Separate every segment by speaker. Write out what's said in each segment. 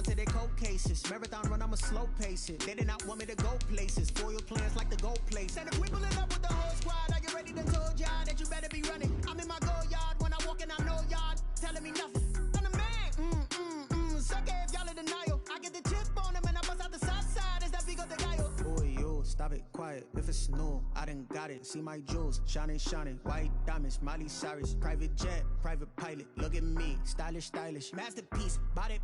Speaker 1: out to their cold cases. Marathon run, I'ma slow pace it. They did not want me to go places. Foil plans like the gold place. And if we pulling up with the whole squad, are you ready to told y'all that you better be running? I'm in my go yard when I walk in, I know y'all telling me nothing. I'm the man, sucker if y'all in denial. I get the chip on him and I bust out the south side. Is that big of the guy? Boy, yo, stop it, quiet. If it's new, I done got it. See my jewels, shining, shining. White diamonds, Miley Cyrus. Private jet, private pilot. Look at me, stylish, stylish. Masterpiece, body,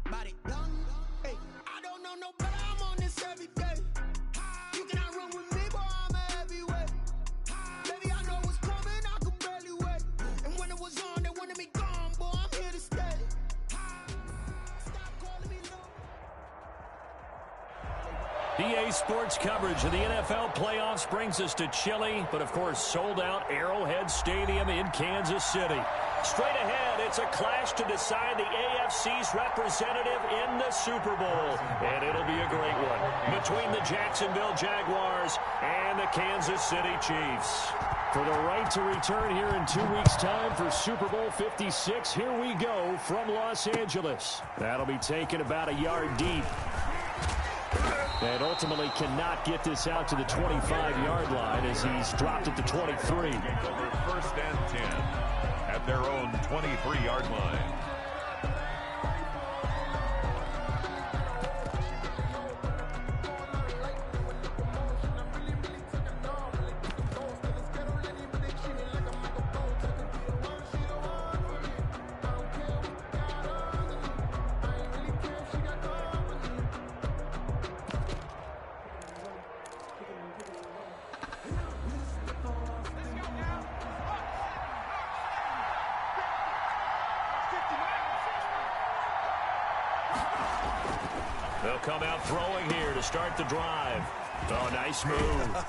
Speaker 1: young. Hey, I don't know no better. I'm on this every day. You cannot run with me, boy. I'm a heavyweight. Baby, I know what's coming. I could barely wait. And when it was on, they wanted me gone, boy. I'm here to stay. Stop calling me low.
Speaker 2: EA Sports coverage of the NFL playoffs brings us to Chile, but of course sold out Arrowhead Stadium in Kansas City. Straight ahead, it's a clash to decide the AFC's representative in the Super Bowl. And it'll be a great one between the Jacksonville Jaguars and the Kansas City Chiefs. For the right to return here in 2 weeks' time for Super Bowl 56, here we go from Los Angeles. That'll be taken about a yard deep. And ultimately cannot get this out to the 25-yard line as he's dropped at the 23.
Speaker 3: First and 10 at their own 23-yard line.
Speaker 2: They'll come out throwing here to start the drive. Oh, nice move.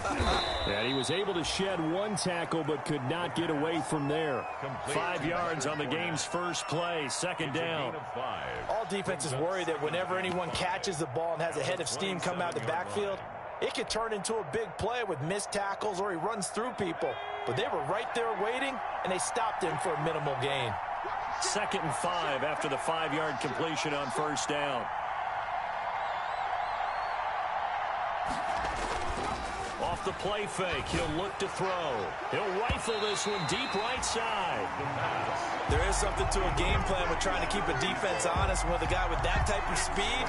Speaker 2: And he was able to shed one tackle but could not get away from there. 5 yards on the game's first play, second down.
Speaker 4: All defenses worry that whenever anyone catches the ball and has a head of steam come out of the backfield, it could turn into a big play with missed tackles or he runs through people. But they were right there waiting, and they stopped him for a minimal gain.
Speaker 2: 2nd and 5 after the 5-yard completion on first down. Off the play fake, he'll look to throw. He'll rifle this one deep right side.
Speaker 4: There is something to a game plan with trying to keep a defense honest. With a guy with that type of speed,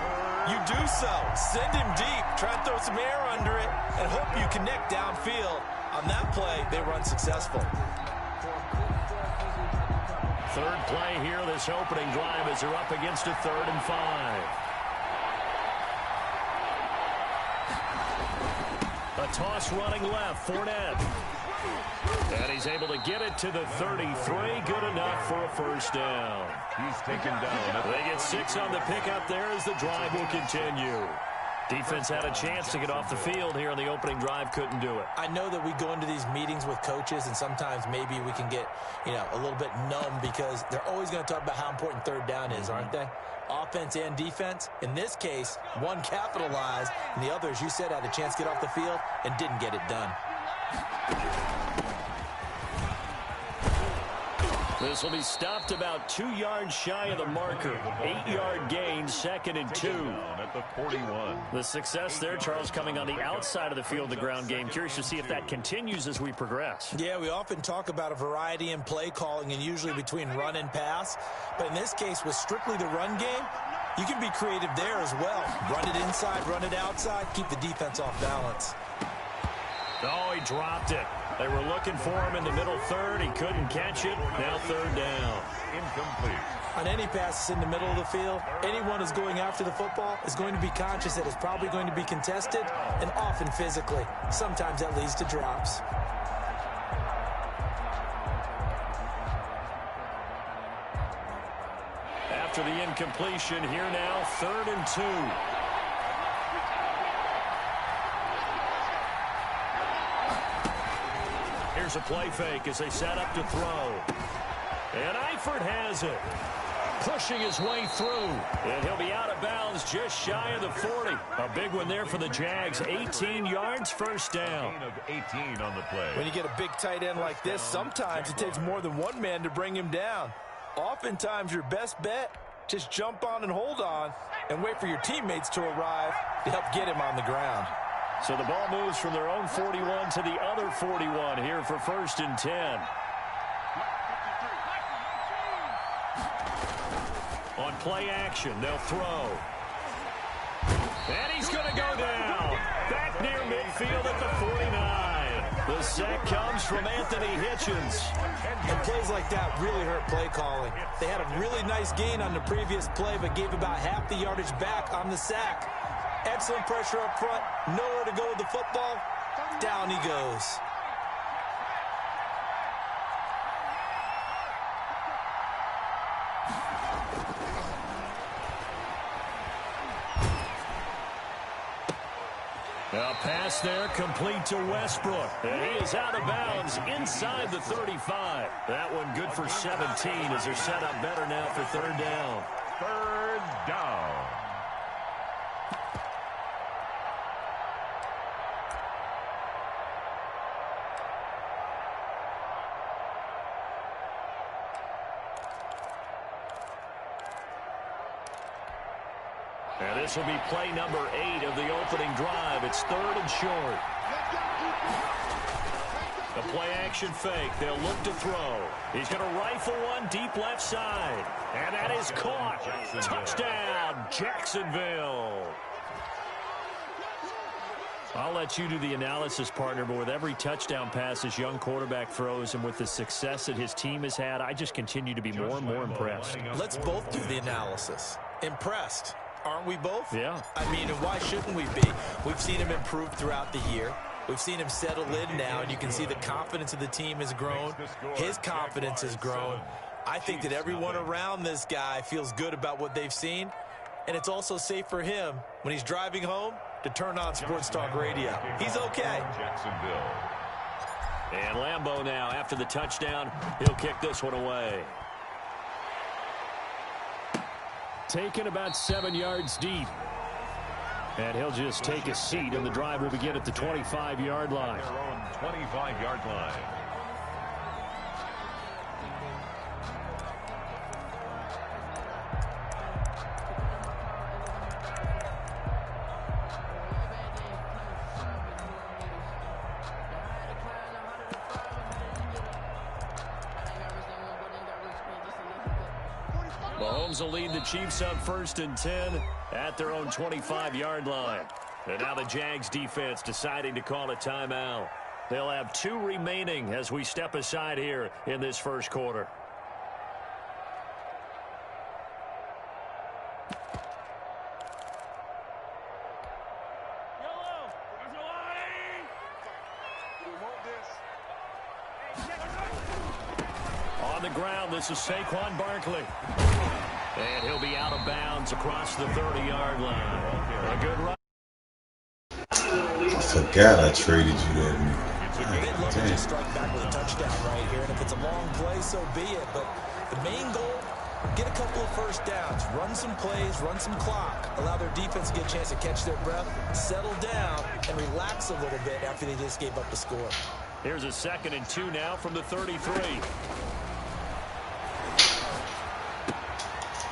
Speaker 4: you do so. Send him deep, try and throw some air under it, and hope you connect downfield. On that play, they run successful.
Speaker 2: Third play here, this opening drive as they're up against a 3rd and 5. A toss running left, Fournette. And he's able to get it to the 33. Good enough for a first down.
Speaker 3: He's taken down.
Speaker 2: They get 6 on the pickup there as the drive will continue. Defense had a chance to get off the field here on the opening drive, couldn't do it.
Speaker 4: I know that we go into these meetings with coaches, and sometimes maybe we can get, a little bit numb because they're always going to talk about how important 3rd down is, aren't they? Offense and defense. In this case, one capitalized, and the other, as you said, had a chance to get off the field and didn't get it done.
Speaker 2: This will be stopped about 2 yards shy of the marker. 8-yard gain, 2nd and 2.
Speaker 3: At the 41.
Speaker 2: The success there, Charles, coming on the outside of the field, the ground game. Curious to see if that continues as we progress.
Speaker 4: Yeah, we often talk about a variety in play calling and usually between run and pass. But in this case, with strictly the run game, you can be creative there as well. Run it inside, run it outside, keep the defense off balance.
Speaker 2: Oh, he dropped it. They were looking for him in the middle 3rd. He couldn't catch it. Now 3rd down.
Speaker 3: Incomplete.
Speaker 4: On any passes in the middle of the field, anyone who's going after the football is going to be conscious that it's probably going to be contested and often physically. Sometimes that leads to drops.
Speaker 2: After the incompletion, here now, 3rd and 2. Here's a play fake as they set up to throw. And Eifert has it. Pushing his way through. And he'll be out of bounds just shy of the 40. A big one there for the Jags. 18 yards, first down.
Speaker 3: Of 18 on the play.
Speaker 4: When you get a big tight end like this, sometimes it takes more than one man to bring him down. Oftentimes, your best bet Just jump on and hold on and wait for your teammates to arrive to help get him on the ground.
Speaker 2: So the ball moves from their own 41 to the other 41 here for 1st and 10. On play action, they'll throw. And he's going to go down. Back near midfield at the 49. The sack comes from Anthony Hitchens.
Speaker 4: And plays like that really hurt play calling. They had a really nice gain on the previous play, but gave about half the yardage back on the sack. Excellent pressure up front. Nowhere to go with the football. Down he goes.
Speaker 2: A pass there complete to Westbrook. And he is out of bounds inside the 35. That one good for 17 as they're set up better now for 3rd down.
Speaker 3: 3rd down.
Speaker 2: And this will be play number 8 of the opening drive. It's 3rd and short. The play action fake. They'll look to throw. He's going to rifle one deep left side. And that is caught. Touchdown, Jacksonville. I'll let you do the analysis, partner, but with every touchdown pass this young quarterback throws and with the success that his team has had, I just continue to be more and more impressed.
Speaker 4: Let's both do the analysis. Impressed. Aren't we both?
Speaker 2: Yeah.
Speaker 4: I mean, and why shouldn't we be? We've seen him improve throughout the year. We've seen him settle in now, and you can see the confidence of the team has grown. His confidence has grown. I think that everyone around this guy feels good about what they've seen, and it's also safe for him when he's driving home to turn on Sports Talk Radio. He's okay.
Speaker 3: Jacksonville.
Speaker 2: And Lambeau now, after the touchdown, he'll kick this one away. Taken about 7 yards deep. And he'll just take a seat, and the drive will begin at the 25-yard line.
Speaker 3: Their own 25-yard line.
Speaker 2: Mahomes will lead the Chiefs up 1st and 10 at their own 25-yard line. And now the Jags defense deciding to call a timeout. They'll have 2 remaining as we step aside here in this first quarter. On the ground, this is Saquon Barkley. And he'll be out of bounds across the 30-yard line. A good run.
Speaker 5: I forgot I traded you that.
Speaker 4: They'd love to just strike back with a touchdown right here, and if it's a long play, so be it. But the main goal, get a couple of first downs, run some plays, run some clock, allow their defense to get a chance to catch their breath, settle down, and relax a little bit after they just gave up the score.
Speaker 2: Here's a 2nd and 2 now from the 33.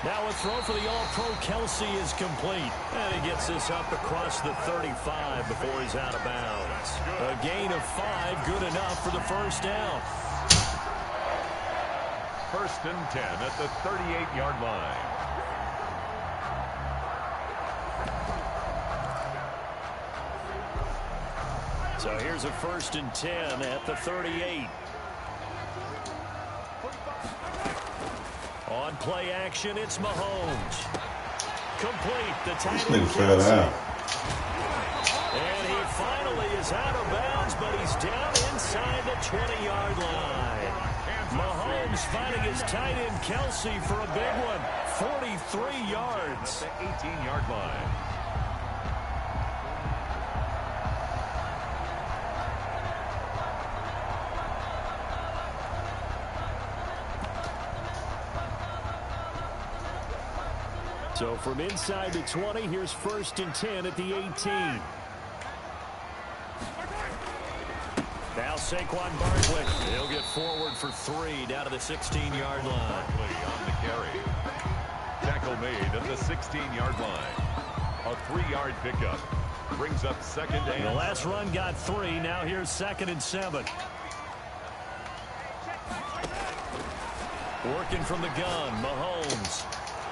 Speaker 2: Now a throw for the All-Pro Kelsey is complete. And he gets this up across the 35 before he's out of bounds. A gain of 5, good enough for the first down.
Speaker 3: 1st and 10 at the 38-yard line.
Speaker 2: So here's a 1st and 10 at the 38. On play action, it's Mahomes. Complete. The tight end
Speaker 5: fell out.
Speaker 2: And he finally is out of bounds, but he's down inside the 20-yard line. Mahomes finding his tight end Kelsey for a big one. 43 yards.
Speaker 3: At the 18-yard line.
Speaker 2: So from inside the 20, here's 1st and 10 at the 18. Now Saquon Barkley. He'll get forward for 3 down to the 16-yard line.
Speaker 3: Barkley on the carry. tackle made at the 16-yard line. A 3-yard pickup brings up second and
Speaker 2: the last run got 3. Now here's 2nd and 7. Working from the gun, Mahomes.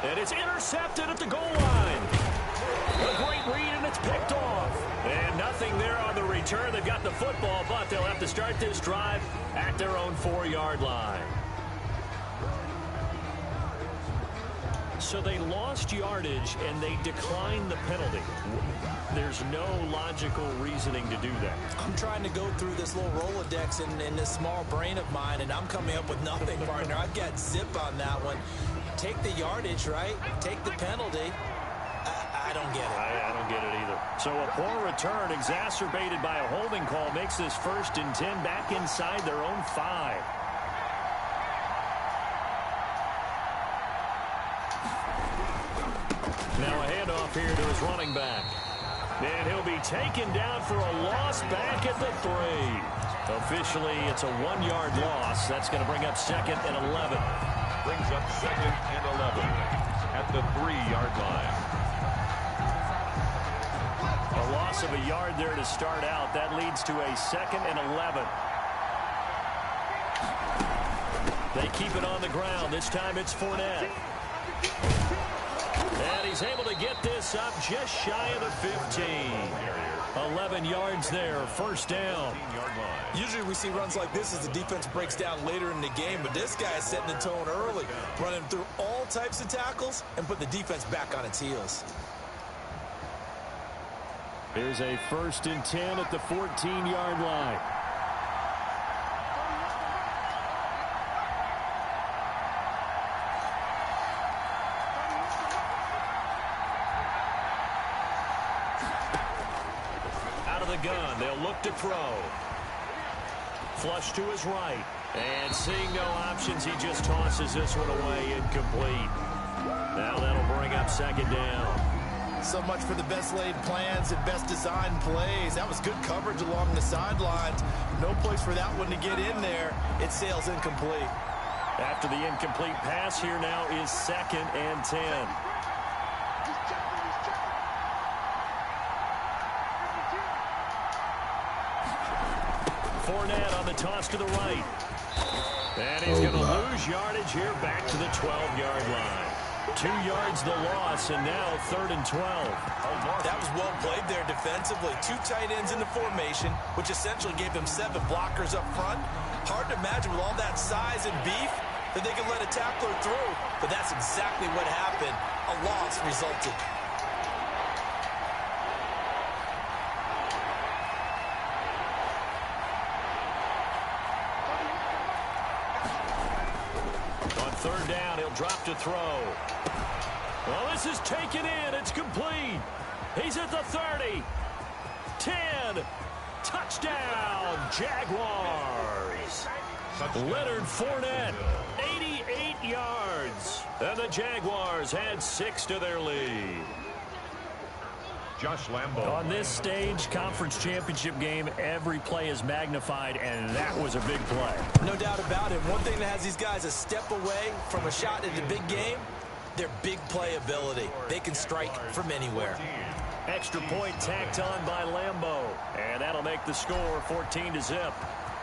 Speaker 2: And it's intercepted at the goal line. A great read, and it's picked off. And nothing there on the return. They've got the football, but they'll have to start this drive at their own 4-yard line. So they lost yardage, and they declined the penalty. There's no logical reasoning to do that.
Speaker 4: I'm trying to go through this little Rolodex in this small brain of mine, and I'm coming up with nothing, partner. I've got zip on that one. Take the yardage, right? Take the penalty. I don't get it.
Speaker 2: I don't get it either. So a poor return exacerbated by a holding call makes this 1st and 10 back inside their own 5. Now a handoff here to his running back. And he'll be taken down for a loss back at the 3. Officially, it's a 1-yard loss. That's going to bring up 2nd and 11.
Speaker 3: Brings up 2nd and 11 at the 3-yard line.
Speaker 2: A loss of a yard there to start out. That leads to a 2nd and 11. They keep it on the ground. This time it's Fournette. And he's able to get this up just shy of the 15. 11 yards there, 1st down.
Speaker 4: Usually we see runs like this as the defense breaks down later in the game, but this guy is setting the tone early, running through all types of tackles and put the defense back on its heels.
Speaker 2: Here's a 1st and 10 at the 14-yard line. Gun. They'll look to throw. Flush to his right. And seeing no options, he just tosses this one away incomplete. Now that'll bring up 2nd down.
Speaker 4: So much for the best laid plans and best designed plays. That was good coverage along the sidelines. No place for that one to get in there. It sails incomplete.
Speaker 2: After the incomplete pass, here now is 2nd and 10. Fournette on the toss to the right. And he's going to lose yardage here back to the 12-yard line. 2 yards the loss, and now 3rd and 12.
Speaker 4: That was well played there defensively. 2 tight ends in the formation, which essentially gave them 7 blockers up front. Hard to imagine with all that size and beef that they could let a tackler through, but that's exactly what happened. A loss resulted.
Speaker 2: On 3rd down, he'll drop to throw. Well, this is taken in. It's complete. He's at the 30. 10. Touchdown, Jaguars. Leonard Fournette, 88 yards. And the Jaguars had 6 to their lead.
Speaker 3: Josh Lambo.
Speaker 2: On this stage, conference championship game, every play is magnified, and that was a big play.
Speaker 4: No doubt about it. One thing that has these guys a step away from a shot at the big game, their big play ability. They can strike from anywhere.
Speaker 2: Extra point tacked on by Lambo, and that'll make the score 14-0.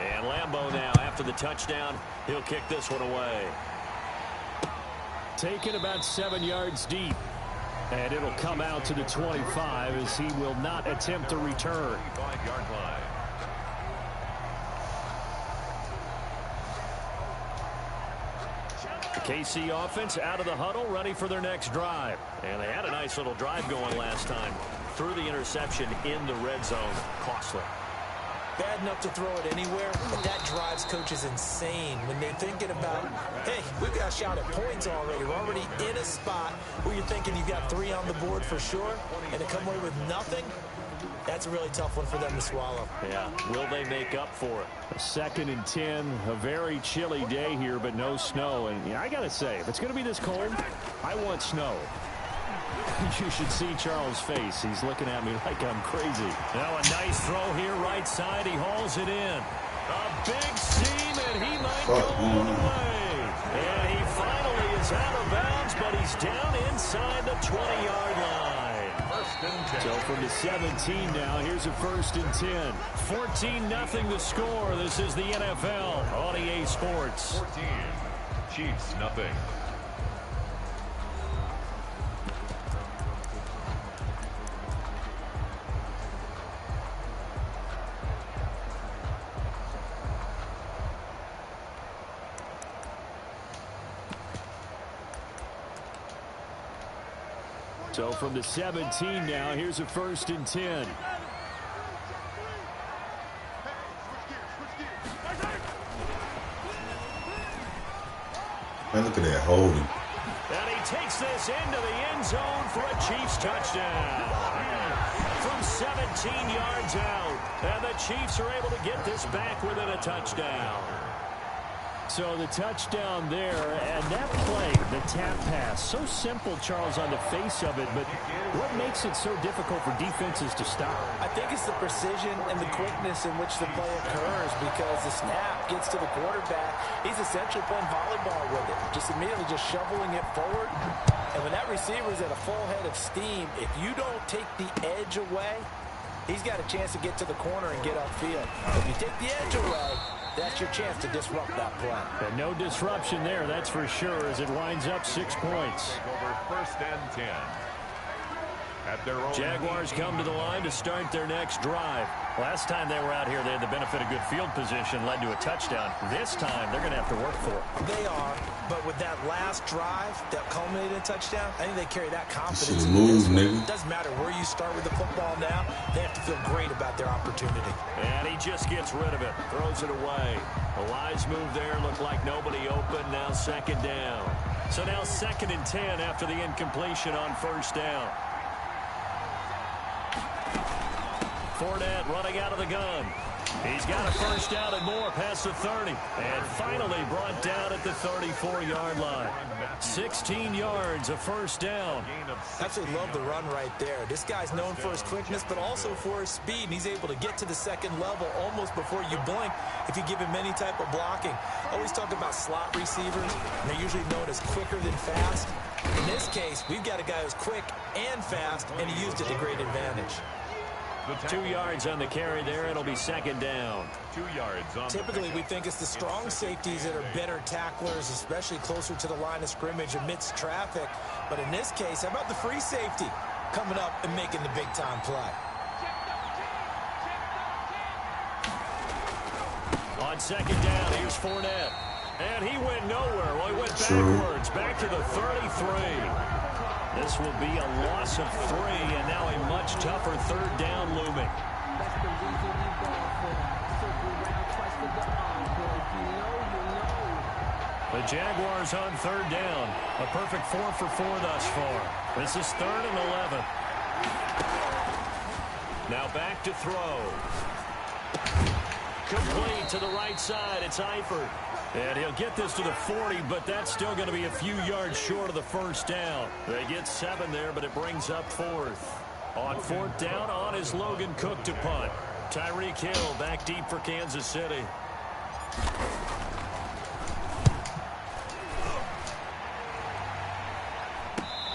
Speaker 2: And Lambo now, after the touchdown, he'll kick this one away. Taken about 7 yards deep. And it'll come out to the 25 as he will not attempt to return.
Speaker 3: 5-yard line.
Speaker 2: The KC offense out of the huddle, ready for their next drive. And they had a nice little drive going last time. Threw the interception in the red zone. Costly.
Speaker 4: Bad enough to throw it anywhere, but that drives coaches insane when they're thinking about, hey, we've got a shot at points already. We're already in a spot where you're thinking you've got 3 on the board for sure, and to come away with nothing, that's a really tough one for them to swallow.
Speaker 2: Yeah, will they make up for it? A 2nd and 10, a very chilly day here, but no snow. And yeah, I got to say, if it's going to be this cold, I want snow. You should see Charles' face. He's looking at me like I'm crazy. Now a nice throw here, right side. He hauls it in. A big seam, and he might go all the way. And he finally is out of bounds, but and he's down inside the 20-yard line.
Speaker 3: First and 10.
Speaker 2: So from the 17 now, here's a 1st and 10. 14-0 the score. This is the NFL on EA Sports.
Speaker 3: 14. Chiefs, nothing.
Speaker 2: So from the 17 now, here's a 1st and 10.
Speaker 5: Man, look at that holding.
Speaker 2: And he takes this into the end zone for a Chiefs touchdown. From 17 yards out. And the Chiefs are able to get this back within a touchdown. So the touchdown there, and that play, the tap pass, so simple, Charles, on the face of it, but what makes it so difficult for defenses to stop?
Speaker 4: I think it's the precision and the quickness in which the play occurs, because the snap gets to the quarterback. He's essentially playing volleyball with it, just immediately just shoveling it forward. And when that receiver is at a full head of steam, if you don't take the edge away, he's got a chance to get to the corner and get upfield. If you take the edge away, that's your chance to disrupt that play.
Speaker 2: And no disruption there, that's for sure, as it winds up 6 points.
Speaker 3: Over 1st and 10. At their own
Speaker 2: Jaguars come to the line to start their next drive. Last time they were out here, they had the benefit of good field position, led to a touchdown. This time, they're going to have to work for it.
Speaker 4: They are, but with that last drive that culminated in a touchdown, I think they carry that confidence.
Speaker 5: Should've moved, nigga.
Speaker 4: It doesn't matter where you start with the football now. They have to feel great about their opportunity.
Speaker 2: And he just gets rid of it, throws it away. A wise move there, looked like nobody open, now 2nd down. So now 2nd and 10 after the incompletion on 1st down. Fournette running out of the gun. He's got a 1st down and more past the 30. And finally brought down at the 34-yard line. 16 yards, a 1st down.
Speaker 4: Absolutely love the run right there. This guy's known for his quickness, but also for his speed. And he's able to get to the 2nd level almost before you blink if you give him any type of blocking. Always talk about slot receivers, and they're usually known as quicker than fast. In this case, we've got a guy who's quick and fast, and he used it to great advantage.
Speaker 2: 2 yards on the carry there. It'll be 2nd down.
Speaker 3: 2 yards on.
Speaker 4: Typically, we think it's the strong safeties that are better tacklers, especially closer to the line of scrimmage amidst traffic. But in this case, how about the free safety coming up and making the big-time play?
Speaker 2: On 2nd down, here's Fournette. And he went nowhere. Well, he went backwards, back to the 33. This will be a loss of 3, and now a much tougher 3rd down looming. The Jaguars on 3rd down. A perfect 4 for 4 thus far. This is 3rd and 11. Now back to throw. Complete to the right side. It's Eifert. And he'll get this to the 40, but that's still going to be a few yards short of the 1st down. They get 7 there, but it brings up 4th. On 4th down, on is Logan Cook to punt. Tyreek Hill back deep for Kansas City.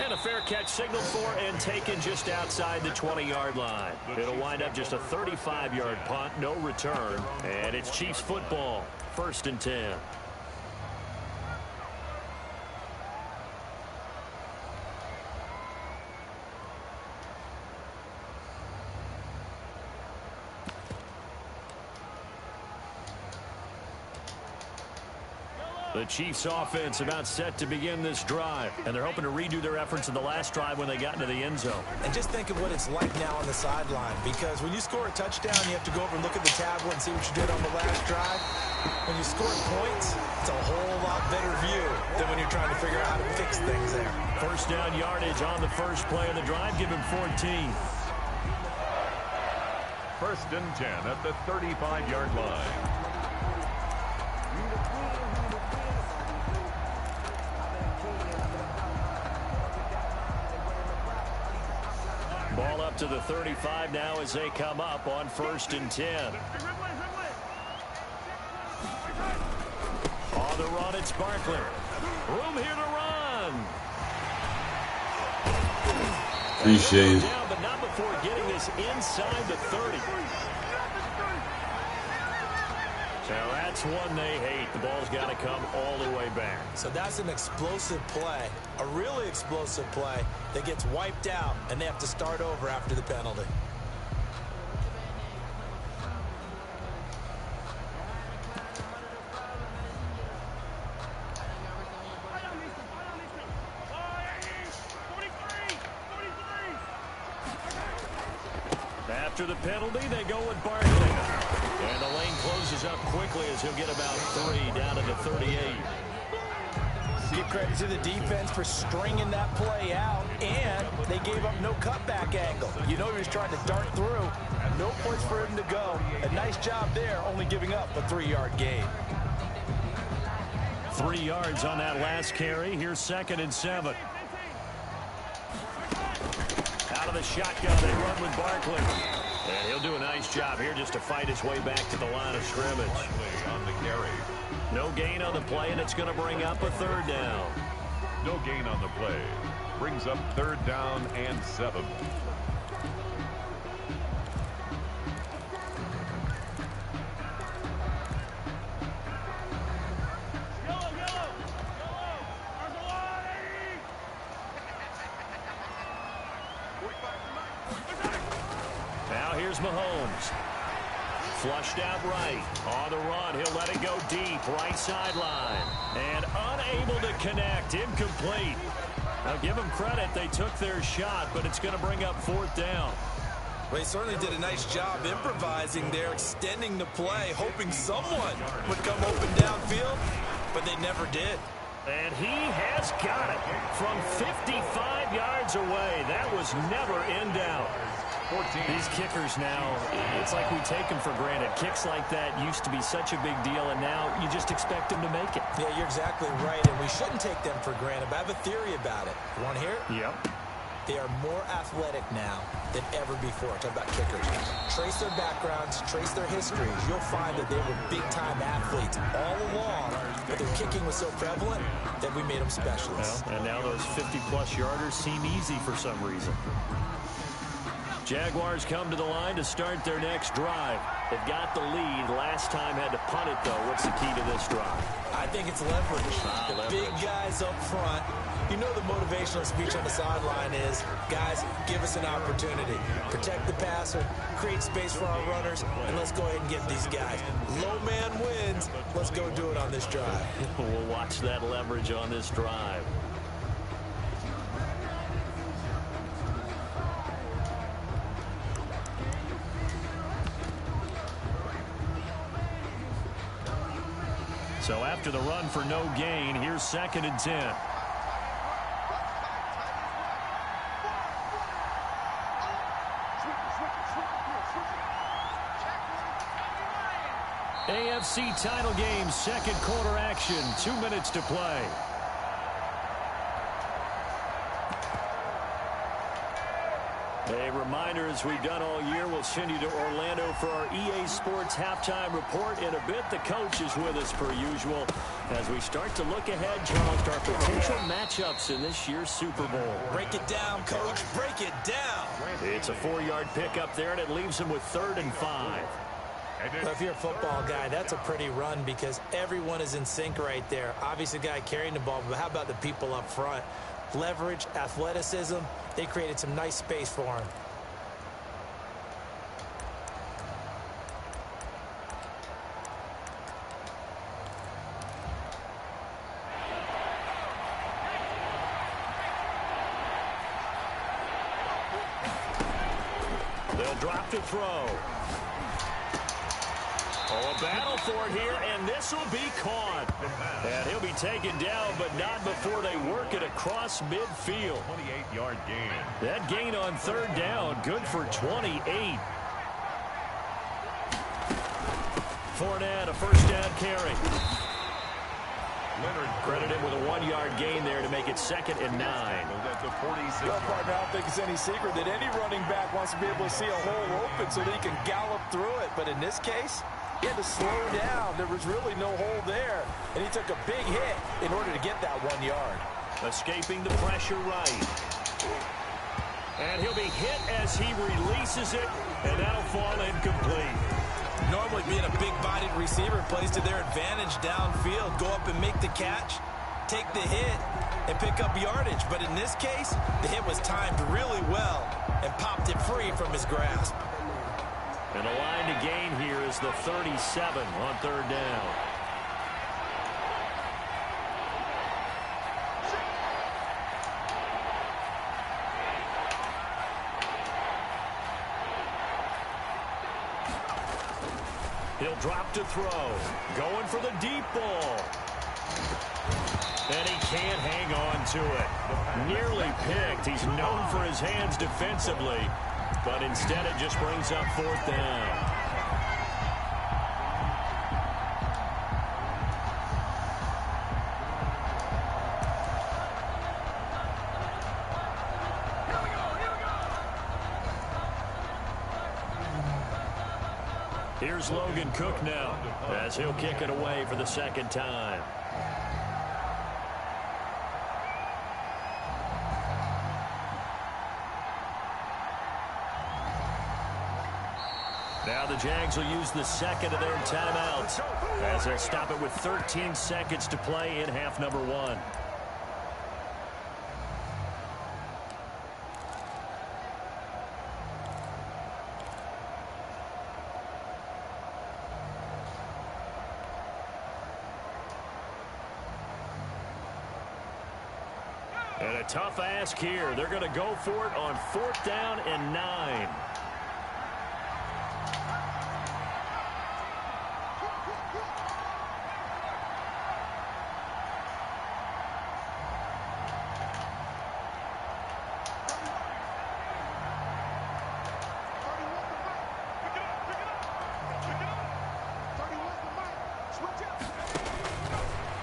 Speaker 2: And a fair catch signaled for and taken just outside the 20-yard line. It'll wind up just a 35-yard punt, no return. And it's Chiefs football, 1st and 10. The Chiefs offense about set to begin this drive, and they're hoping to redo their efforts in the last drive when they got into the end zone.
Speaker 4: And just think of what it's like now on the sideline, because when you score a touchdown, you have to go over and look at the tablet and see what you did on the last drive. When you score points, it's a whole lot better view than when you're trying to figure out how to fix things there.
Speaker 2: 1st down yardage on the first play of the drive. Give him 14.
Speaker 3: 1st and 10 at the 35-yard line.
Speaker 2: Ball up to the 35 now as they come up on 1st and 10. On the run, it's Barkley. Room here to run.
Speaker 5: Appreciate it.
Speaker 2: Down, but not before getting this inside the 30. So that's one they hate. The ball's got to come all the way back.
Speaker 4: So that's an explosive play, a really explosive play that gets wiped out, and they have to start over after the penalty.
Speaker 2: After the penalty, they go with Barkley. And the lane closes up quickly as he'll get about 3 down to the 38.
Speaker 4: Give credit to the defense for stringing that play out, and they gave up no cutback angle. You know he was trying to dart through. No place for him to go. A nice job there, only giving up a 3-yard gain.
Speaker 2: 3 yards on that last carry. Here's 2nd and 7. Out of the shotgun, they run with Barkley. And he'll do a nice job here just to fight his way back to the line of scrimmage.
Speaker 3: On the carry.
Speaker 2: No gain on the play, and it's going to bring up a 3rd down.
Speaker 3: No gain on the play. Brings up 3rd down and 7.
Speaker 2: Now here's Mahomes. Flushed out right. On the run, he'll let it go deep. Right sideline. And unable to connect. Incomplete. Now give them credit. They took their shot, but it's going to bring up 4th down.
Speaker 4: Well, he certainly did a nice job improvising there, extending the play, hoping someone would come open downfield, but they never did.
Speaker 2: And he has got it from 55 yards away. That was never in doubt.
Speaker 3: 14.
Speaker 2: These kickers now, it's like we take them for granted. Kicks like that used to be such a big deal, and now you just expect them to make it.
Speaker 4: Yeah, you're exactly right, and we shouldn't take them for granted, but I have a theory about it. You want to hear it?
Speaker 2: Yep.
Speaker 4: They are more athletic now than ever before. Talk about kickers. Trace their backgrounds, trace their histories. You'll find that they were big-time athletes all along, but their kicking was so prevalent that we made them specialists.
Speaker 2: Well, and now those 50-plus yarders seem easy for some reason. Jaguars come to the line to start their next drive. They've got the lead. Last time had to punt it, though. What's the key to this drive?
Speaker 4: I think it's leverage. The
Speaker 2: leverage.
Speaker 4: Big guys up front. You know the motivational speech on the sideline is, guys, give us an opportunity. Protect the passer, create space for our runners, and let's go ahead and get these guys. Low man wins. Let's go do it on this drive.
Speaker 2: We'll watch that leverage on this drive. So after the run for no gain, here's 2nd and 10. AFC title game, 2nd quarter action, 2 minutes to play. A reminder, as we've done all year, we'll send you to Orlando for our EA Sports halftime report. In a bit, the coach is with us per usual as we start to look ahead, Charles, to our potential matchups in this year's Super Bowl.
Speaker 4: Break it down, coach. Break it down.
Speaker 2: It's a 4-yard pickup there, and it leaves him with 3rd and 5.
Speaker 4: Well, if you're a football guy, that's a pretty run because everyone is in sync right there. Obviously, the guy carrying the ball, but how about the people up front? Leverage, athleticism, they created some nice space for him.
Speaker 2: They'll drop to throw. Oh, a battle for it here, and this will be caught. And he'll be taken down, but not before they work it across midfield.
Speaker 3: 28-yard gain.
Speaker 2: That gain on 3rd down, good for 28. Fournette, a 1st down carry.
Speaker 3: Leonard
Speaker 2: credited with a 1-yard gain there to make it 2nd and 9.
Speaker 4: Well, partner, I don't think it's any secret that any running back wants to be able to see a hole open so that he can gallop through it. But in this case, he had to slow down. There was really no hole there. And he took a big hit in order to get that 1 yard.
Speaker 2: Escaping the pressure right. And he'll be hit as he releases it, and that'll fall incomplete.
Speaker 4: Normally being a big-bodied receiver plays to their advantage downfield. Go up and make the catch, take the hit, and pick up yardage. But in this case, the hit was timed really well and popped it free from his grasp.
Speaker 2: And the line to gain here is the 37 on third down. He'll drop to throw. Going for the deep ball. And he can't hang on to it. Nearly picked. He's known for his hands defensively, but instead it just brings up fourth down. Here's Logan Cook now as he'll kick it away for the second time. Now the Jags will use the second of their timeouts as they'll stop it with 13 seconds to play in half number one. And a tough ask here. They're going to go for it on fourth down and 9.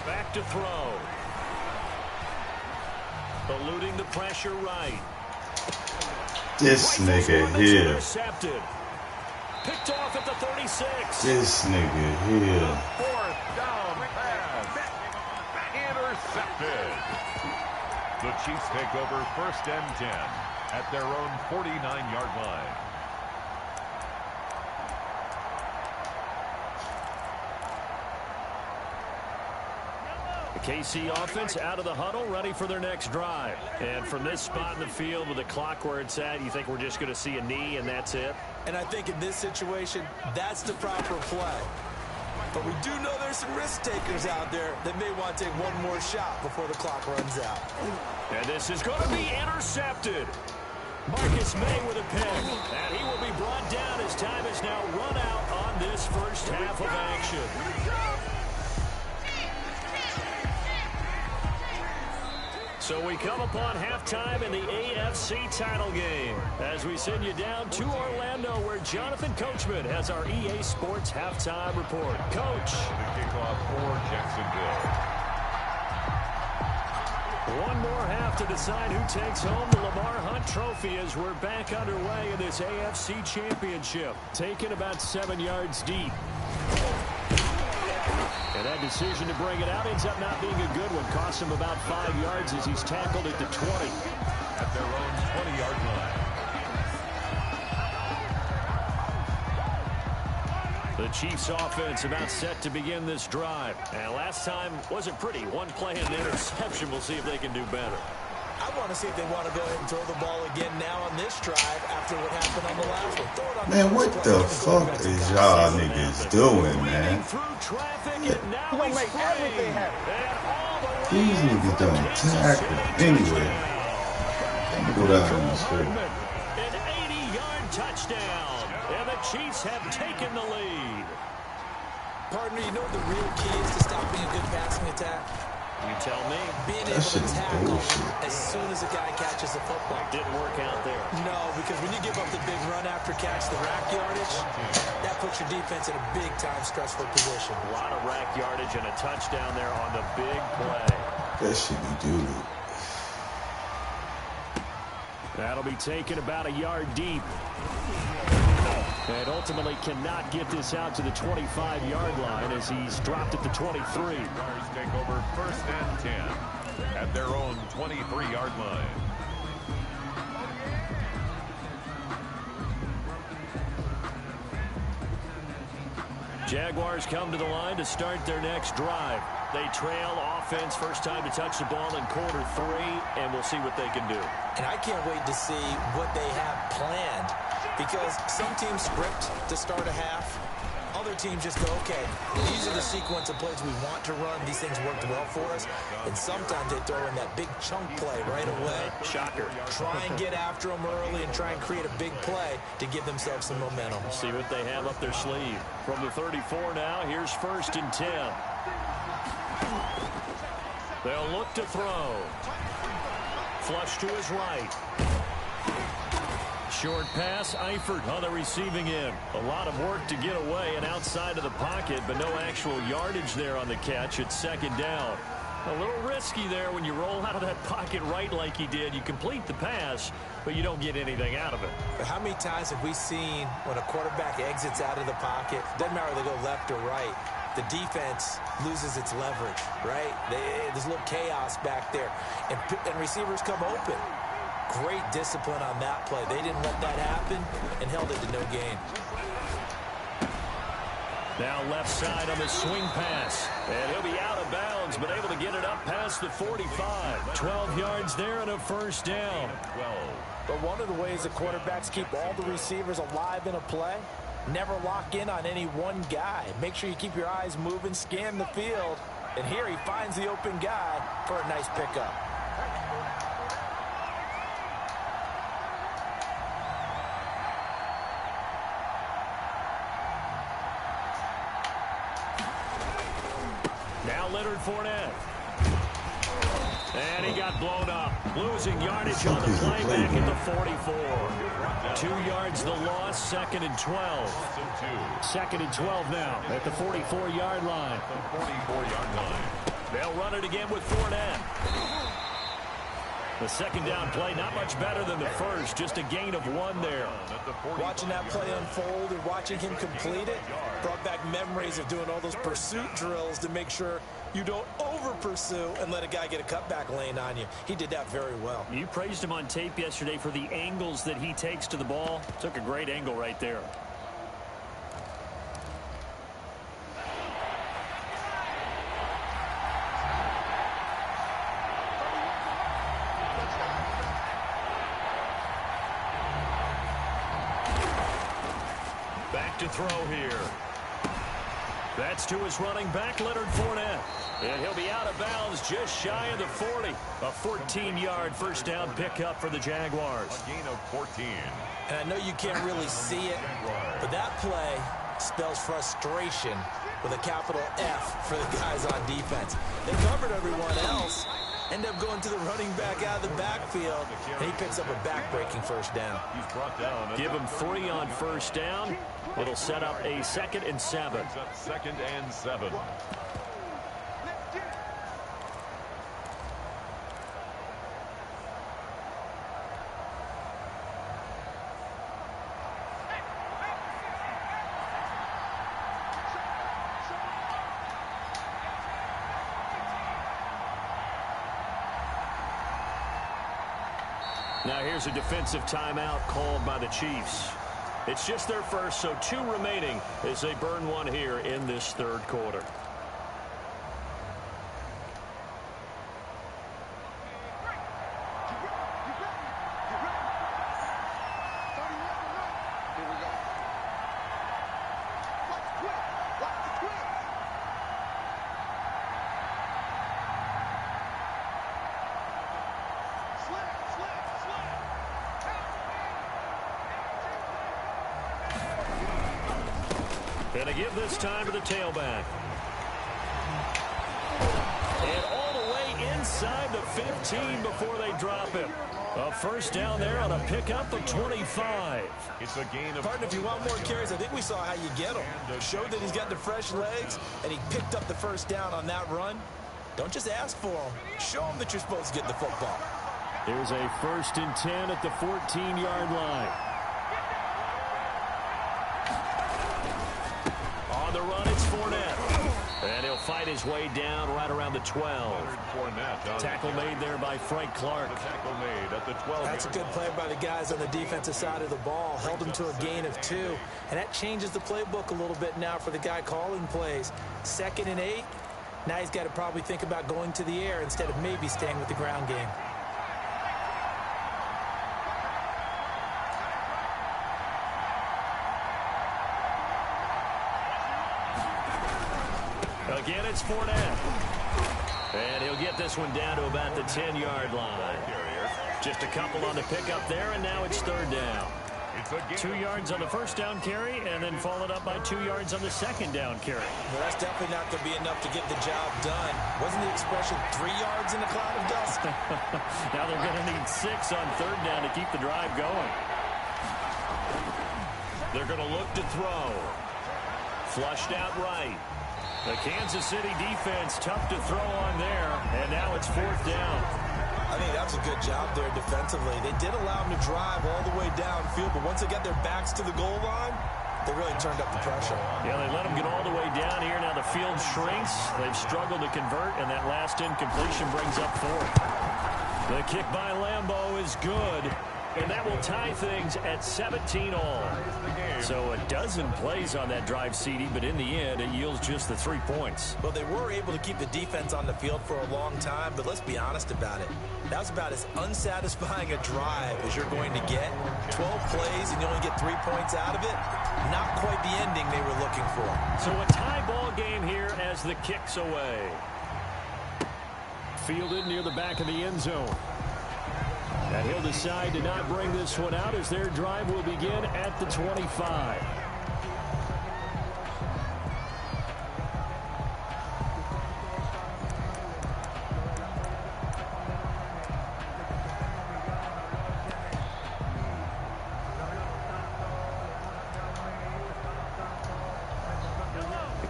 Speaker 2: Back to throw. Eluding the pressure right.
Speaker 5: This nigga here.
Speaker 2: Intercepted. Picked off at the 36.
Speaker 5: This nigga here.
Speaker 3: Fourth down pass. Intercepted. The Chiefs take over first and 10 at their own 49-yard line.
Speaker 2: KC offense out of the huddle, ready for their next drive. And from this spot in the field with the clock where it's at, you think we're just going to see a knee and that's it?
Speaker 4: And I think in this situation, that's the proper play. But we do know there's some risk takers out there that may want to take one more shot before the clock runs out.
Speaker 2: And this is going to be intercepted. Marcus May with a pick. And he will be brought down as time is now run out on this first half of action. So we come upon halftime in the AFC title game as we send you down to Orlando where Jonathan Coachman has our EA Sports halftime report. Coach.
Speaker 3: The kickoff for Jacksonville.
Speaker 2: One more half to decide who takes home the Lamar Hunt Trophy as we're back underway in this AFC Championship. Taken about 7 yards deep. And that decision to bring it out ends up not being a good one. Costs him about 5 yards as he's tackled at the 20.
Speaker 3: At their own 20-yard line.
Speaker 2: The Chiefs offense about set to begin this drive. And last time wasn't pretty. One play and an interception. We'll see if they can do better.
Speaker 4: I want to see if they want to go ahead and throw the ball again now on this drive after what happened on the last one. Throw it on
Speaker 5: Man, what the fuck is y'all niggas doing, man? These niggas don't tackle anyway. Let me go down in the street.
Speaker 2: An 80-yard touchdown. And the Chiefs have taken the lead.
Speaker 4: Partner, you know what the real key is to stopping a good passing attack?
Speaker 2: You tell me.
Speaker 4: Being able to tackle as soon as a guy catches the football.
Speaker 2: Didn't work out there.
Speaker 4: No, because when you give up the big run after catch, the rack yardage, that puts your defense in a big-time stressful position.
Speaker 2: A lot of rack yardage and a touchdown there on the big play.
Speaker 5: That should be doo-doo.
Speaker 2: That'll be taken about a yard deep. And ultimately cannot get this out to the 25-yard line as he's dropped at the 23.
Speaker 3: Stars take over first and 10 at their own 23-yard line.
Speaker 2: Jaguars come to the line to start their next drive. They trail offense, first time to touch the ball in quarter 3, and we'll see what they can do.
Speaker 4: And I can't wait to see what they have planned, because some teams script to start a half. Other teams just go, okay, these are the sequence of plays we want to run. These things worked well for us. And sometimes they throw in that big chunk play right away.
Speaker 2: Shocker.
Speaker 4: Try and get after them early and try and create a big play to give themselves some momentum.
Speaker 2: See what they have up their sleeve. From the 34 now, here's 1st and 10. They'll look to throw. Flush to his right. Short pass, Eifert on the receiving end. A lot of work to get away and outside of the pocket, but no actual yardage there on the catch. It's 2nd down. A little risky there when you roll out of that pocket right like he did. You complete the pass, but you don't get anything out of it.
Speaker 4: But how many times have we seen when a quarterback exits out of the pocket, doesn't matter whether they go left or right, the defense loses its leverage, right? There's a little chaos back there, and receivers come open. Great discipline on that play. They didn't let that happen and held it to no gain.
Speaker 2: Now left side on the swing pass. And he'll be out of bounds, but able to get it up past the 45. 12 yards there and a 1st down.
Speaker 4: But one of the ways the quarterbacks keep all the receivers alive in a play, never lock in on any one guy. Make sure you keep your eyes moving, scan the field. And here he finds the open guy for a nice pickup.
Speaker 2: Now Leonard Fournette. And he got blown up. Losing yardage on the play back at the 44. 2 yards the loss, 2nd and 12. 2nd and 12 now at the 44-yard line. They'll run it again with Fournette. The 2nd down play, not much better than the first, just a gain of 1 there.
Speaker 4: Watching that play unfold and watching him complete it brought back memories of doing all those pursuit drills to make sure you don't over-pursue and let a guy get a cutback lane on you. He did that very well.
Speaker 2: You praised him on tape yesterday for the angles that he takes to the ball. Took a great angle right there. Back to throw here. That's to his running back, Leonard Fournette. And he'll be out of bounds just shy of the 40. A 14-yard 1st down pickup for the Jaguars.
Speaker 3: A gain of 14.
Speaker 4: And I know you can't really see it, but that play spells frustration with a capital F for the guys on defense. They covered everyone else. End up going to the running back out of the backfield, and he picks up a back-breaking 1st down.
Speaker 3: He's brought down.
Speaker 2: Give him 3 on 1st down. It'll set up a 2nd and 7.
Speaker 3: 2nd and 7.
Speaker 2: Now here's a defensive timeout called by the Chiefs. It's just their first, so 2 remaining as they burn 1 here in this 3rd quarter. And a give this time to the tailback. And all the way inside the 15 before they drop him. A 1st down there on a pickup of 25.
Speaker 3: It's a gain of...
Speaker 4: Pardon, if you want more carries, I think we saw how you get him. Showed that he's got the fresh legs, and he picked up the 1st down on that run. Don't just ask for him. Show him that you're supposed to get the football.
Speaker 2: Here's a 1st and 10 at the 14-yard line. On the run, it's Fournette. And he'll fight his way down right around the 12. Tackle made there by Frank Clark.
Speaker 3: Tackle made at the 12.
Speaker 4: That's a good play by the guys on the defensive side of the ball. Held him to a gain of 2. And that changes the playbook a little bit now for the guy calling plays. 2nd and 8. Now he's got to probably think about going to the air instead of maybe staying with the ground game.
Speaker 2: Again, it's Fournette. And he'll get this one down to about the 10-yard line. Just a couple on the pickup there, and now it's 3rd down. 2 yards on the first down carry, and then followed up by 2 yards on the second down carry.
Speaker 4: Well, that's definitely not going to be enough to get the job done. Wasn't the expression 3 yards in a cloud of dust?
Speaker 2: Now they're going to need 6 on 3rd down to keep the drive going. They're going to look to throw. Flushed out right. The Kansas City defense tough to throw on there, and now it's 4th down.
Speaker 4: I think that's a good job there defensively. They did allow them to drive all the way downfield, but once they got their backs to the goal line, they really turned up the pressure.
Speaker 2: Yeah, they let them get all the way down here. Now the field shrinks. They've struggled to convert, and that last incompletion brings up 4th. The kick by Lambeau is good, and that will tie things at 17-all. So a dozen plays on that drive, CD, but in the end, it yields just the 3 points.
Speaker 4: Well, they were able to keep the defense on the field for a long time, but let's be honest about it. That was about as unsatisfying a drive as you're going to get. 12 plays, and you only get 3 points out of it. Not quite the ending they were looking for.
Speaker 2: So a tie ball game here as the kick's away. Fielded near the back of the end zone. And he'll decide to not bring this one out as their drive will begin at the 25.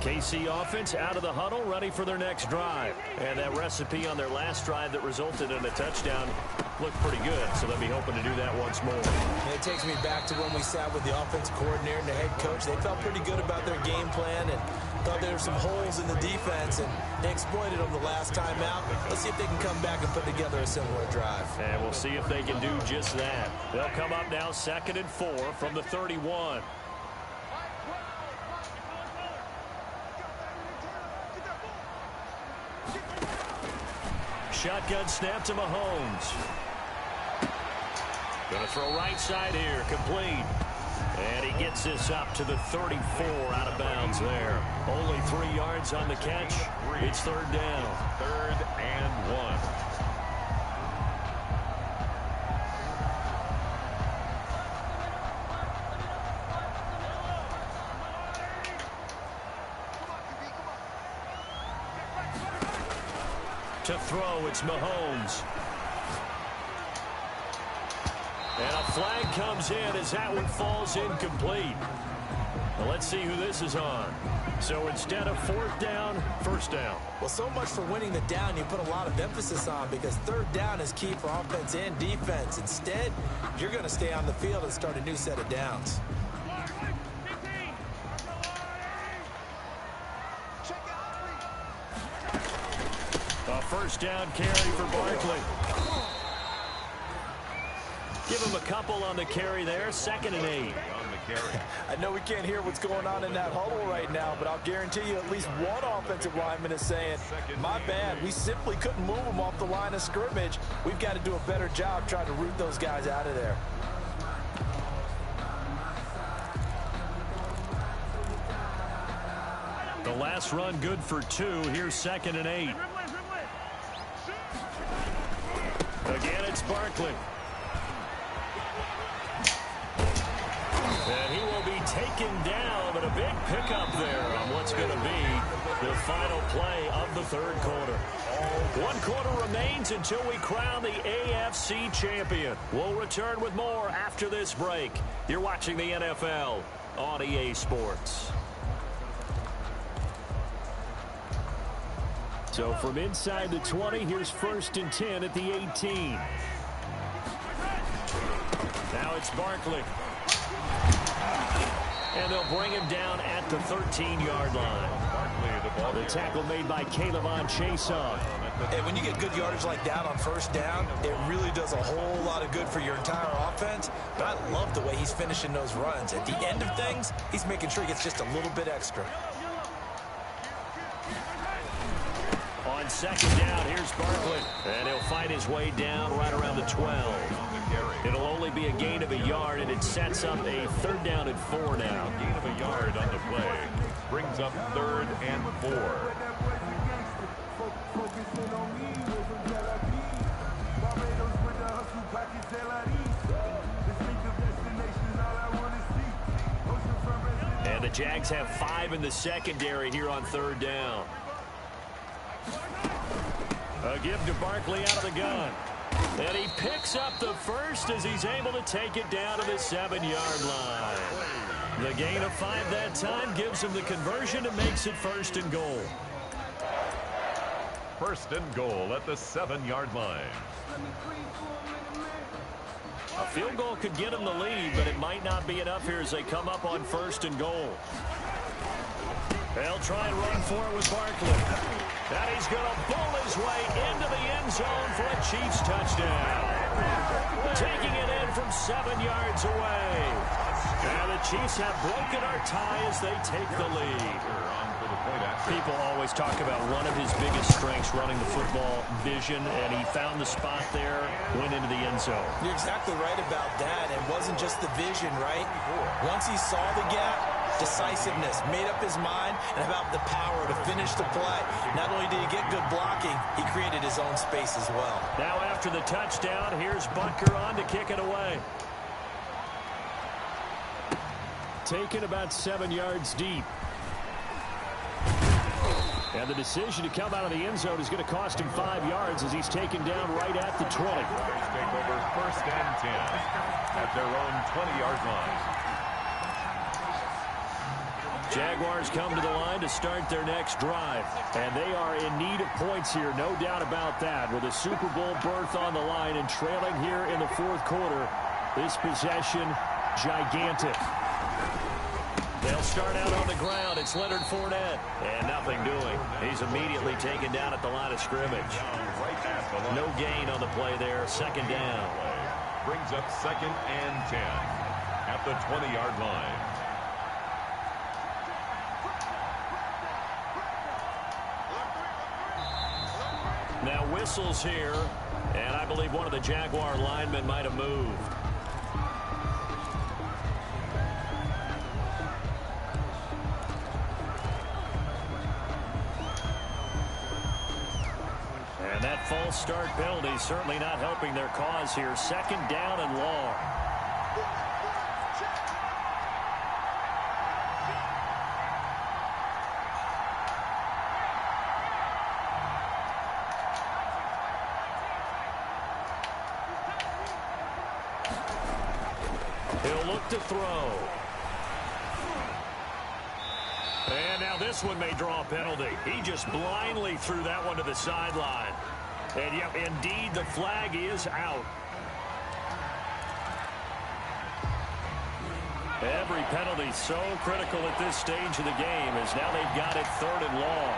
Speaker 2: KC offense out of the huddle, ready for their next drive. And that recipe on their last drive that resulted in a touchdown looked pretty good, so they'll be hoping to do that once more.
Speaker 4: It takes me back to when we sat with the offensive coordinator and the head coach. They felt pretty good about their game plan and thought there were some holes in the defense, and they exploited them the last time out. Let's see if they can come back and put together a similar drive.
Speaker 2: And we'll see if they can do just that. They'll come up now 2nd and 4 from the 31. Shotgun snap to Mahomes. Going to throw right side here, complete. And he gets this up to the 34 out of bounds there. Only 3 yards on the catch. It's 3rd down.
Speaker 3: 3rd and 1.
Speaker 2: To throw, it's Mahomes. And a flag comes in as that one falls incomplete. Well, let's see who this is on. So instead of 4th down, 1st down.
Speaker 4: Well, so much for winning the down you put a lot of emphasis on, because 3rd down is key for offense and defense. Instead, you're going to stay on the field and start a new set of downs.
Speaker 2: A 1st down carry for Barkley. Give him a couple on the carry there. 2nd and 8.
Speaker 4: I know we can't hear what's going on in that huddle right now, but I'll guarantee you at least one offensive lineman is saying, my bad, we simply couldn't move them off the line of scrimmage. We've got to do a better job trying to root those guys out of there.
Speaker 2: The last run good for 2. Here's 2nd and 8. Again, it's Barkley. And he will be taken down, but a big pickup there on what's going to be the final play of the 3rd quarter. 1 quarter remains until we crown the AFC champion. We'll return with more after this break. You're watching the NFL on EA Sports. So from inside the 20, here's 1st and 10 at the 18. Now it's Barkley. And they'll bring him down at the 13-yard line. The tackle made by Caleb Chason.
Speaker 4: And when you get good yardage like that on first down, it really does a whole lot of good for your entire offense. But I love the way he's finishing those runs. At the end of things, he's making sure he gets just a little bit extra.
Speaker 2: On second down, here's Barkley. And he'll fight his way down right around the 12. It'll only be a gain of a yard, and it sets up a 3rd down and 4 now.
Speaker 3: Gain of a yard on the play. Brings up 3rd and 4.
Speaker 2: And the Jags have 5 in the secondary here on 3rd down. A give to Barkley out of the gun. And he picks up the first as he's able to take it down to the 7-yard line. The gain of 5 that time gives him the conversion and makes it 1st and goal.
Speaker 3: 1st and goal at the 7-yard line.
Speaker 2: A field goal could get him the lead, but it might not be enough here as they come up on 1st and goal. They'll try and run for it with Barkley. And he's going to bowl his way into the end zone for a Chiefs touchdown. Taking it in from 7 yards away. And the Chiefs have broken our tie as they take the lead. People always talk about one of his biggest strengths, running the football, vision, and he found the spot there, went into the end zone.
Speaker 4: You're exactly right about that. It wasn't just the vision, right? Once he saw the gap, decisiveness, made up his mind, and about the power to finish the play. Not only did he get good blocking, he created his own space as well.
Speaker 2: Now after the touchdown, here's Butker on to kick it away. Taken about 7 yards deep. And the decision to come out of the end zone is going to cost him 5 yards as he's taken down right at the 20.
Speaker 3: Take over 1st and 10 at their own 20-yard line.
Speaker 2: Jaguars come to the line to start their next drive. And they are in need of points here, no doubt about that. With a Super Bowl berth on the line and trailing here in the 4th quarter, this possession, gigantic. They'll start out on the ground. It's Leonard Fournette. And nothing doing. He's immediately taken down at the line of scrimmage. No gain on the play there. 2nd down.
Speaker 3: Brings up 2nd and 10 at the 20-yard line.
Speaker 2: Now whistles here. And I believe one of the Jaguar linemen might have moved. And that false start penalty certainly not helping their cause here. 2nd down and long. He'll look to throw. And now this one may draw a penalty. He just blindly threw that one to the sideline. And yep, indeed, the flag is out. Every penalty so critical at this stage of the game as now they've got it 3rd and long.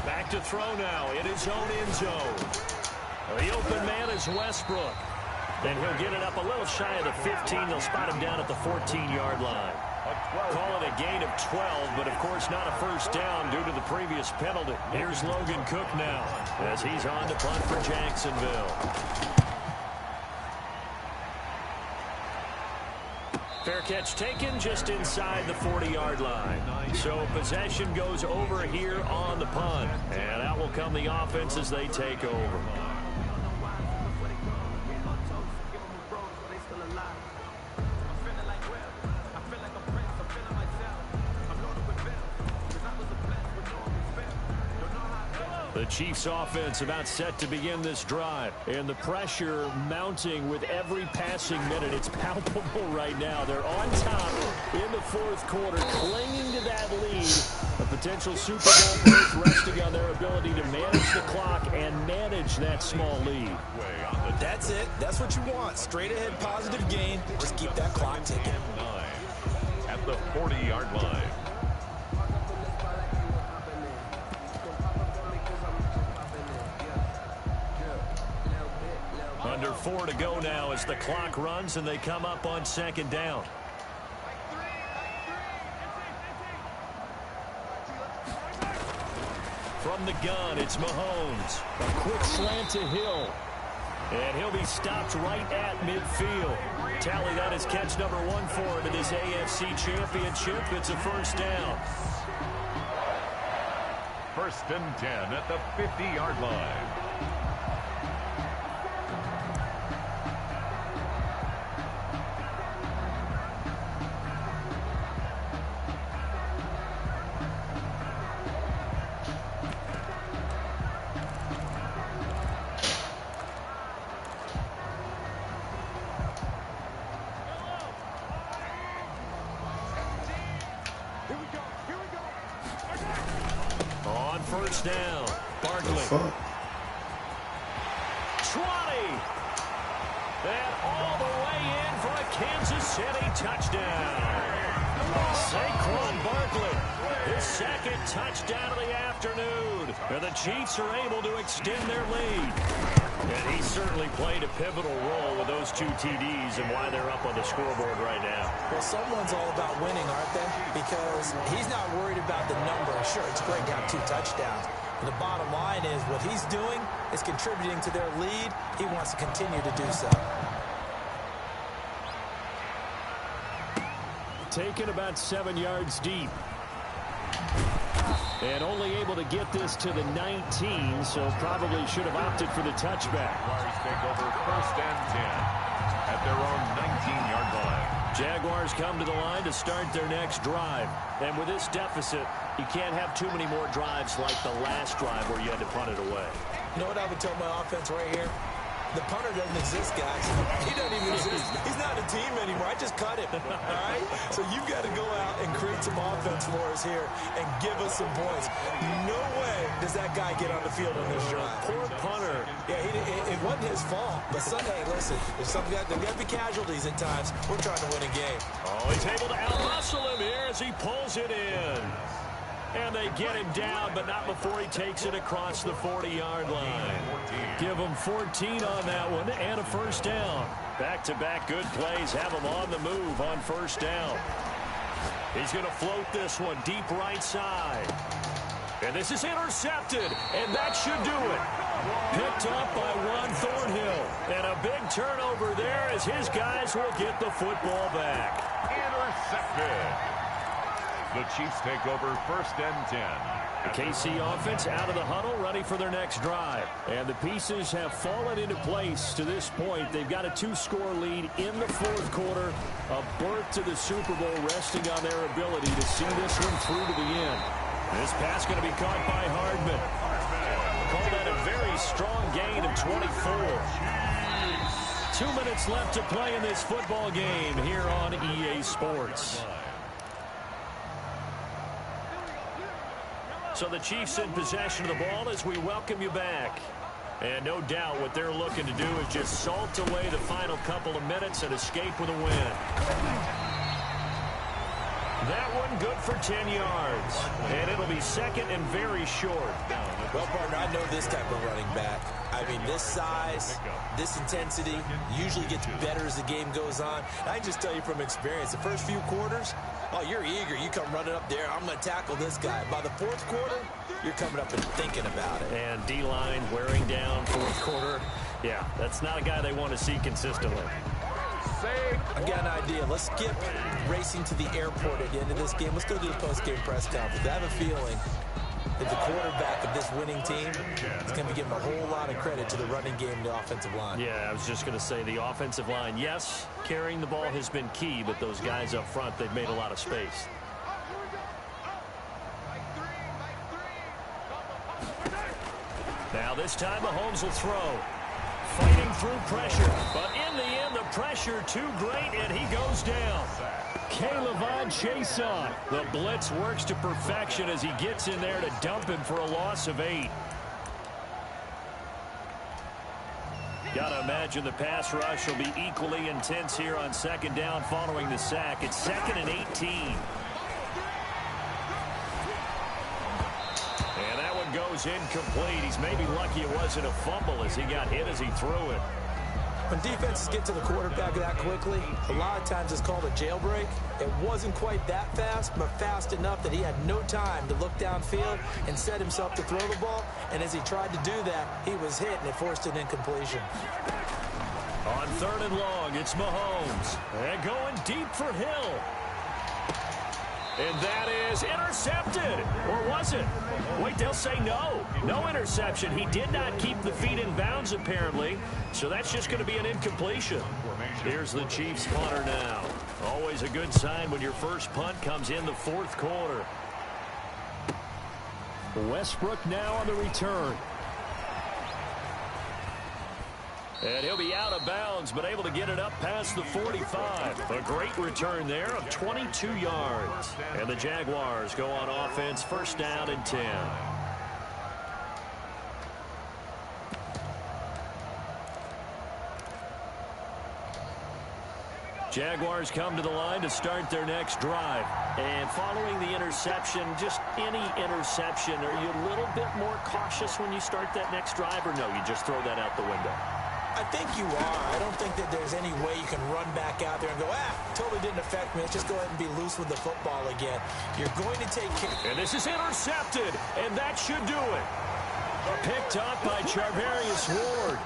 Speaker 2: Back to throw now in his own end zone. The open man is Westbrook. And he'll get it up a little shy of the 15. They'll spot him down at the 14-yard line. Call it a gain of 12, but of course not a 1st down due to the previous penalty. Here's Logan Cook now as he's on to punt for Jacksonville. Fair catch taken just inside the 40-yard line. So possession goes over here on the punt. And out will come the offense as they take over. The Chiefs offense about set to begin this drive. And the pressure mounting with every passing minute. It's palpable right now. They're on top in the 4th quarter, clinging to that lead. But potential Super Bowl berth resting on their ability to manage the clock and manage that small lead.
Speaker 4: That's it. That's what you want. Straight ahead positive gain. Just keep that clock ticking.
Speaker 3: At the 40-yard line.
Speaker 2: Under 4 to go now as the clock runs and they come up on second down. From the gun, it's Mahomes. A quick slant to Hill. And he'll be stopped right at midfield. Tally, that is catch number 1 for him in this AFC Championship. It's a first down.
Speaker 3: 1st and 10 at the 50-yard line.
Speaker 2: First down. Barkley. 20. And all the way in for a Kansas City touchdown. Saquon Barkley, his 2nd touchdown of the afternoon. And the Chiefs are able to extend their lead. And he certainly played a pivotal role with those 2 TDs and why they're up on the scoreboard right now.
Speaker 4: Well, someone's all about winning, aren't they? Because he's not worried about the number. Sure, it's great to have 2 touchdowns. But the bottom line is what he's doing is contributing to their lead. He wants to continue to do so.
Speaker 2: Taken about 7 yards deep. And only able to get this to the 19, so probably should have opted for the touchback.
Speaker 3: Jaguars take over 1st and 10 at their own 19-yard line.
Speaker 2: Jaguars come to the line to start their next drive. And with this deficit, you can't have too many more drives like the last drive where you had to punt it away.
Speaker 4: You know what I would tell my offense right here? The punter doesn't exist, guys. He doesn't even exist. He's not a team anymore. I just cut him, all right? So you've got to go out and create some offense for us here and give us some points. No way does that guy get on the field on this drive.
Speaker 2: Poor punter.
Speaker 4: Yeah, it wasn't his fault. But hey, listen, there's got to be casualties at times. We're trying to win a game.
Speaker 2: Oh, he's able to out-muscle him here as he pulls it in. And they get him down, but not before he takes it across the 40-yard line. Give him 14 on that one and a first down. Back-to-back good plays have him on the move on first down. He's going to float this one deep right side. And this is intercepted, and that should do it. Picked up by Juan Thornhill. And a big turnover there as his guys will get the football back.
Speaker 3: Intercepted. The Chiefs take over 1st and 10.
Speaker 2: The KC offense out of the huddle, ready for their next drive. And the pieces have fallen into place to this point. They've got a 2-score lead in the 4th quarter. A berth to the Super Bowl resting on their ability to see this one through to the end. This pass going to be caught by Hardman. Call that a very strong gain of 24. 2 minutes left to play in this football game here on EA Sports. So the Chiefs in possession of the ball as we welcome you back. And no doubt what they're looking to do is just salt away the final couple of minutes and escape with a win. That one good for 10 yards. And it'll be 2nd and very short.
Speaker 4: Well, partner, I know this type of running back. I mean, this size, this intensity usually gets better as the game goes on. I just tell you from experience, the first few quarters, oh, you're eager. You come running up there. I'm going to tackle this guy. By the 4th quarter, you're coming up and thinking about it.
Speaker 2: And D-line wearing down 4th quarter. Yeah, that's not a guy they want to see consistently.
Speaker 4: I've got an idea. Let's skip racing to the airport at the end of this game. Let's go to the post-game press conference. I have a feeling that the quarterback of this winning team is going to be giving a whole lot of credit to the running game and the offensive line.
Speaker 2: Yeah, I was just going to say the offensive line, yes, carrying the ball has been key, but those guys up front, they've made a lot of space. Now this time Mahomes will throw. Fighting through pressure, but in the end the pressure too great and he goes down. K'Lavon Chason. The blitz works to perfection as he gets in there to dump him for a loss of 8. Gotta imagine the pass rush will be equally intense here on second down following the sack. It's 2nd and 18. And that one goes incomplete. He's maybe lucky it wasn't a fumble as he got hit as he threw it.
Speaker 4: When defenses get to the quarterback that quickly, a lot of times it's called a jailbreak. It wasn't quite that fast, but fast enough that he had no time to look downfield and set himself to throw the ball. And as he tried to do that, he was hit, and it forced an incompletion.
Speaker 2: On 3rd and long, it's Mahomes. And going deep for Hill. And that is intercepted. Or was it? Wait, they'll say no. No interception. He did not keep the feet in bounds, apparently. So that's just going to be an incompletion. Here's the Chiefs punter now. Always a good sign when your first punt comes in the 4th quarter. Westbrook now on the return. And he'll be out of bounds, but able to get it up past the 45. A great return there of 22 yards. And the Jaguars go on offense, 1st down and 10. Jaguars come to the line to start their next drive. And following the interception, just any interception, are you a little bit more cautious when you start that next drive, or no, you just throw that out the window?
Speaker 4: I think you are. I don't think that there's any way you can run back out there and go, totally didn't affect me. Let's just go ahead and be loose with the football again. You're going to take care.
Speaker 2: And this is intercepted, and that should do it. Picked up by Charvarius Ward.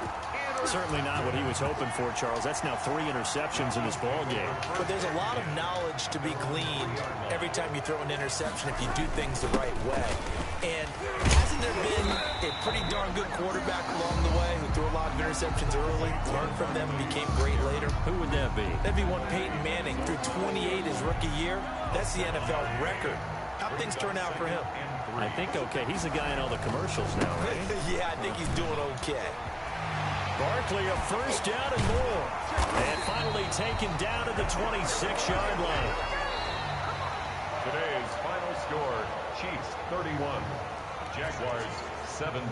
Speaker 2: Certainly not what he was hoping for, Charles. That's now 3 interceptions in this ball game.
Speaker 4: But there's a lot of knowledge to be gleaned every time you throw an interception if you do things the right way. And hasn't there been a pretty darn good quarterback along the way who threw a lot of interceptions early, learned from them, and became great later?
Speaker 2: Who would that be?
Speaker 4: That'd be one Peyton Manning. Threw 28 his rookie year. That's the NFL record. How'd things turn out for him?
Speaker 2: I think okay. He's the guy in all the commercials now, right?
Speaker 4: Yeah, I think he's doing okay.
Speaker 2: Barkley a 1st down and more. And finally taken down at the 26-yard line.
Speaker 3: Today's final score, Chiefs 31, Jaguars 17.